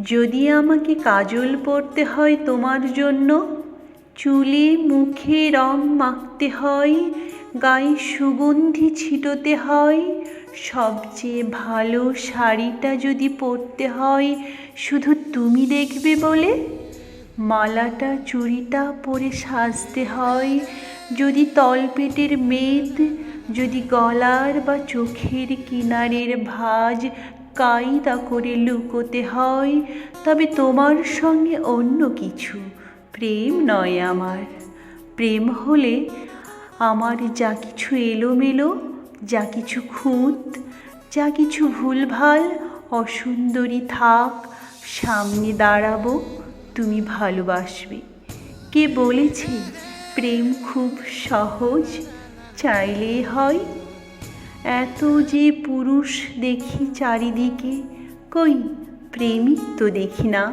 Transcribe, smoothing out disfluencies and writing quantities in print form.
যদি আমাকে কাজল পরতে হয় তোমার জন্য, চুলে মুখে রং মাখতে হয়, গায়ে সুগন্ধি ছিটোতে হয়, সবচেয়ে ভালো শাড়িটা যদি পরতে হয় শুধু তুমি দেখবে বলে, মালাটা চুড়িটা পরে সাজতে হয়, যদি তলপেটের মেদ, যদি গলার বা চোখের কিনারের ভাঁজ কায়দা করে লুকোতে হয়, তবে তোমার সঙ্গে অন্য কিছু, প্রেম নয় আমার। প্রেম হলে আমার যা কিছু এলোমেলো, যা কিছু খুঁত, যা কিছু ভুলভাল অসুন্দরী থাক, সামনে দাঁড়াবো, তুমি ভালোবাসবে। কে বলেছে প্রেম খুব সহজ, চাইলেই হয়? এত যে পুরুষ দেখি চারিদিকে, কই প্রেমিক তো দেখি না।